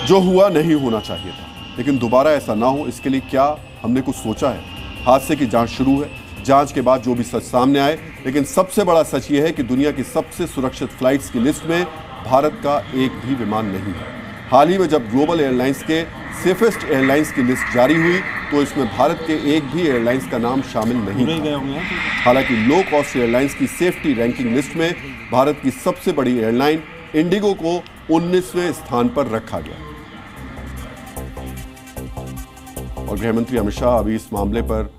जो हुआ नहीं होना चाहिए था, लेकिन दोबारा ऐसा ना हो इसके लिए क्या हमने कुछ सोचा है? हादसे की जांच शुरू है, जांच के बाद जो भी सच सामने आए। लेकिन सबसे बड़ा सच ये है कि दुनिया की सबसे सुरक्षित फ्लाइट्स की लिस्ट में भारत का एक भी विमान नहीं है। हाल ही में जब ग्लोबल एयरलाइंस के सेफेस्ट एयरलाइंस की लिस्ट जारी हुई तो इसमें भारत के एक भी एयरलाइंस का नाम शामिल नहीं था। हालांकि लो कॉस्ट एयरलाइंस की सेफ्टी रैंकिंग लिस्ट में भारत की सबसे बड़ी एयरलाइन इंडिगो को 19वें स्थान पर रखा गया। और गृह मंत्री अमित शाह अभी इस मामले पर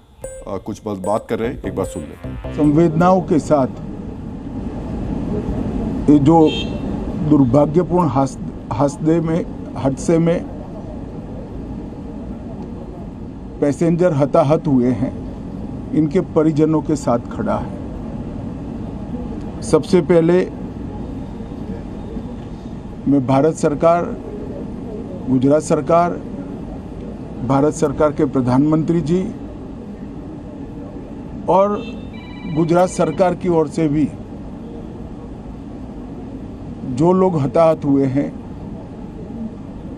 कुछ बात कर रहे हैं, एक बार सुन लें। संवेदनाओं के साथ ये जो दुर्भाग्यपूर्ण हादसे में पैसेंजर हताहत हुए हैं, इनके परिजनों के साथ खड़ा है। सबसे पहले मैं भारत सरकार, गुजरात सरकार, भारत सरकार के प्रधानमंत्री जी और गुजरात सरकार की ओर से भी जो लोग हताहत हुए हैं,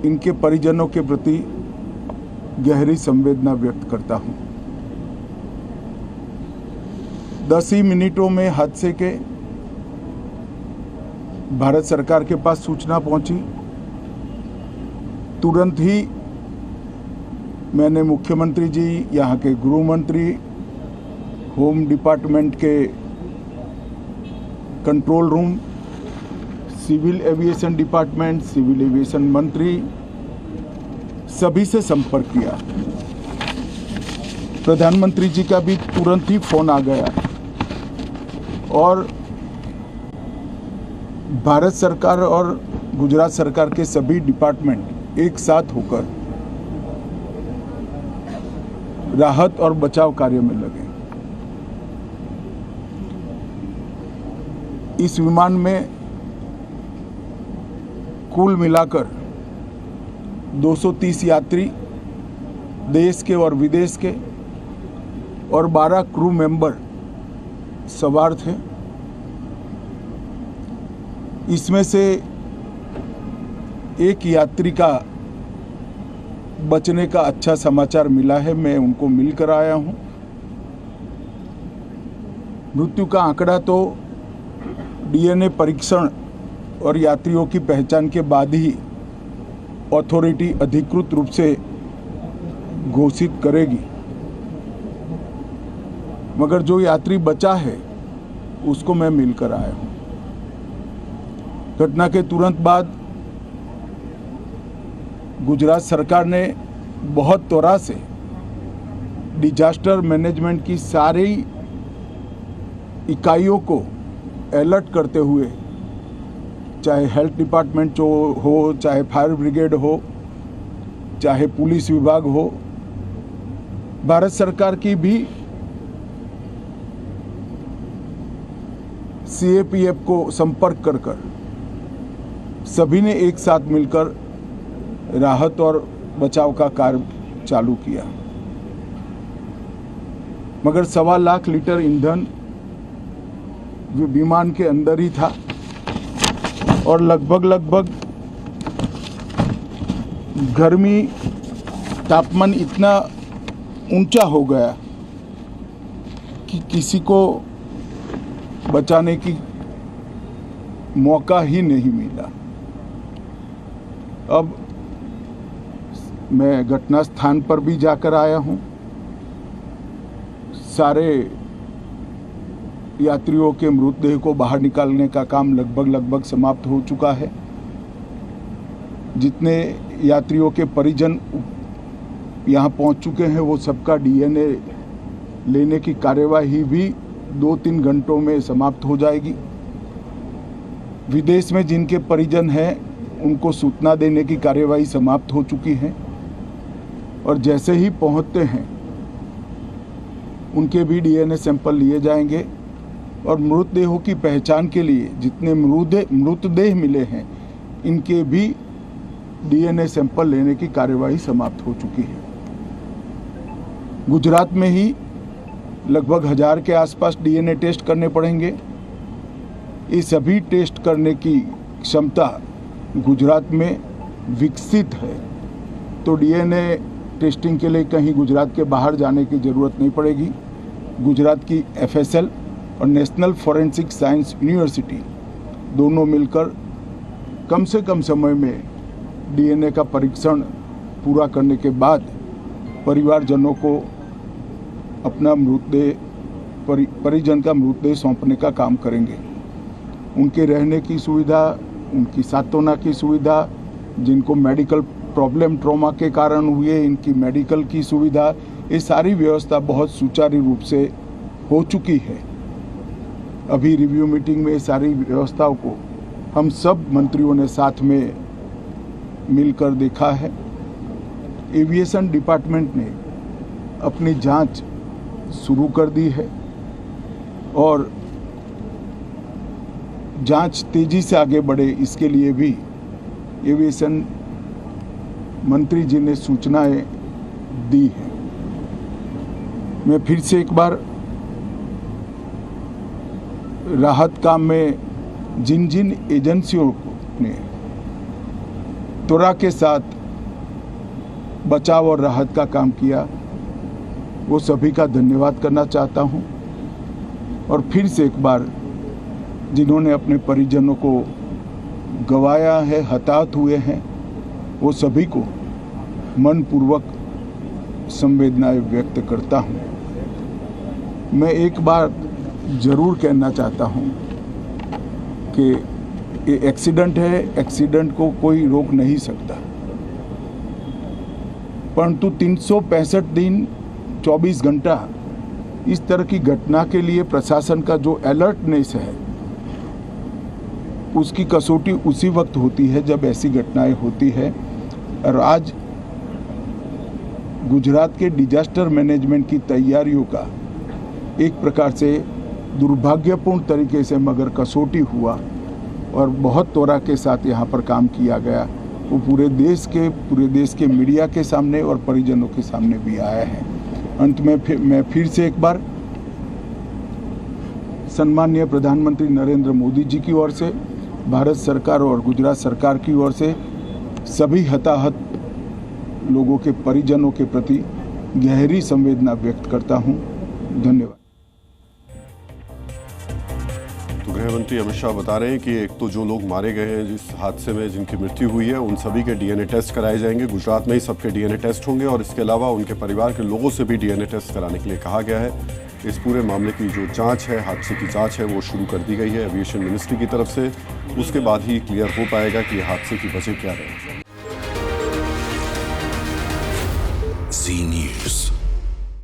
इनके परिजनों के प्रति गहरी संवेदना व्यक्त करता हूं। 10 ही मिनटों में हादसे के भारत सरकार के पास सूचना पहुंची। तुरंत ही मैंने मुख्यमंत्री जी, यहाँ के गृह मंत्री, होम डिपार्टमेंट के control room, civil aviation department, civil aviation मंत्री, सभी से संपर्क किया। प्रधानमंत्री जी का भी तुरंत ही फोन आ गया और भारत सरकार और गुजरात सरकार के सभी डिपार्टमेंट एक साथ होकर राहत और बचाव कार्य में लगे। इस विमान में कुल मिलाकर 230 यात्री देश के और विदेश के और 12 क्रू मेंबर सवार थे। इसमें से एक यात्री का बचने का अच्छा समाचार मिला है, मैं उनको मिलकर आया हूं। मृत्यु का आंकड़ा तो डीएनए परीक्षण और यात्रियों की पहचान के बाद ही अथॉरिटी अधिकृत रूप से घोषित करेगी, मगर जो यात्री बचा है उसको मैं मिलकर आया हूं। घटना के तुरंत बाद गुजरात सरकार ने बहुत त्वरा से डिजास्टर मैनेजमेंट की सारी इकाइयों को अलर्ट करते हुए, चाहे हेल्थ डिपार्टमेंट जो हो, चाहे फायर ब्रिगेड हो, चाहे पुलिस विभाग हो, भारत सरकार की भी सीएपीएफ को संपर्क कर सभी ने एक साथ मिलकर राहत और बचाव का कार्य चालू किया। मगर 1.25 लाख लीटर ईंधन विमान के अंदर ही था और लगभग गर्मी, तापमान इतना ऊंचा हो गया कि किसी को बचाने की मौका ही नहीं मिला। अब मैं घटना स्थान पर भी जाकर आया हूं। सारे यात्रियों के मृतदेह को बाहर निकालने का काम लगभग समाप्त हो चुका है। जितने यात्रियों के परिजन यहाँ पहुँच चुके हैं वो सबका डीएनए लेने की कार्यवाही भी 2-3 घंटों में समाप्त हो जाएगी। विदेश में जिनके परिजन हैं उनको सूचना देने की कार्यवाही समाप्त हो चुकी है और जैसे ही पहुंचते हैं उनके भी डीएनए सैंपल लिए जाएंगे और मृतदेहों की पहचान के लिए जितने मृतदेह मिले हैं इनके भी डीएनए सैंपल लेने की कार्यवाही समाप्त हो चुकी है। गुजरात में ही लगभग 1000 के आसपास डीएनए टेस्ट करने पड़ेंगे। ये सभी टेस्ट करने की क्षमता गुजरात में विकसित है तो डीएनए टेस्टिंग के लिए कहीं गुजरात के बाहर जाने की ज़रूरत नहीं पड़ेगी। गुजरात की एफएसएल और नेशनल फॉरेंसिक साइंस यूनिवर्सिटी दोनों मिलकर कम से कम समय में डीएनए का परीक्षण पूरा करने के बाद परिवारजनों को अपना परिजन का मृतदेह सौंपने का काम करेंगे। उनके रहने की सुविधा, उनकी सांत्वना की सुविधा, जिनको मेडिकल प्रॉब्लम ट्रॉमा के कारण हुए इनकी मेडिकल की सुविधा, ये सारी व्यवस्था बहुत सुचारू रूप से हो चुकी है। अभी रिव्यू मीटिंग में सारी व्यवस्थाओं को हम सब मंत्रियों ने साथ में मिलकर देखा है। एविएशन डिपार्टमेंट ने अपनी जांच शुरू कर दी है और जांच तेजी से आगे बढ़े इसके लिए भी एविएशन मंत्री जी ने सूचनाएं दी हैं। मैं फिर से एक बार राहत काम में जिन जिन एजेंसियों ने त्वरा के साथ बचाव और राहत का काम किया वो सभी का धन्यवाद करना चाहता हूं और फिर से एक बार जिन्होंने अपने परिजनों को गंवाया है, हताहत हुए हैं, वो सभी को मनपूर्वक संवेदनाएं व्यक्त करता हूं। मैं एक बार ज़रूर कहना चाहता हूं कि ये एक्सीडेंट है, एक्सीडेंट को कोई रोक नहीं सकता, परंतु 365 दिन 24 घंटा इस तरह की घटना के लिए प्रशासन का जो अलर्टनेस है उसकी कसौटी उसी वक्त होती है जब ऐसी घटनाएं होती है। और आज गुजरात के डिजास्टर मैनेजमेंट की तैयारियों का एक प्रकार से दुर्भाग्यपूर्ण तरीके से मगर कसौटी हुआ और बहुत त्वरा के साथ यहाँ पर काम किया गया, वो पूरे देश के मीडिया के सामने और परिजनों के सामने भी आया है। अंत में मैं फिर से एक बार सम्माननीय प्रधानमंत्री नरेंद्र मोदी जी की ओर से, भारत सरकार और गुजरात सरकार की ओर से सभी हताहत लोगों के परिजनों के प्रति गहरी संवेदना व्यक्त करता हूं। धन्यवाद। तो गृह मंत्री अमित शाह बता रहे हैं कि एक तो जो लोग मारे गए हैं जिस हादसे में जिनकी मृत्यु हुई है उन सभी के डीएनए टेस्ट कराए जाएंगे। गुजरात में ही सबके डीएनए टेस्ट होंगे और इसके अलावा उनके परिवार के लोगों से भी डीएनए टेस्ट कराने के लिए कहा गया है। इस पूरे मामले की जो जांच है, हादसे की जांच है, वो शुरू कर दी गई है एविएशन मिनिस्ट्री की तरफ से। उसके बाद ही क्लियर हो पाएगा कि हादसे की वजह क्या रही। Zee News।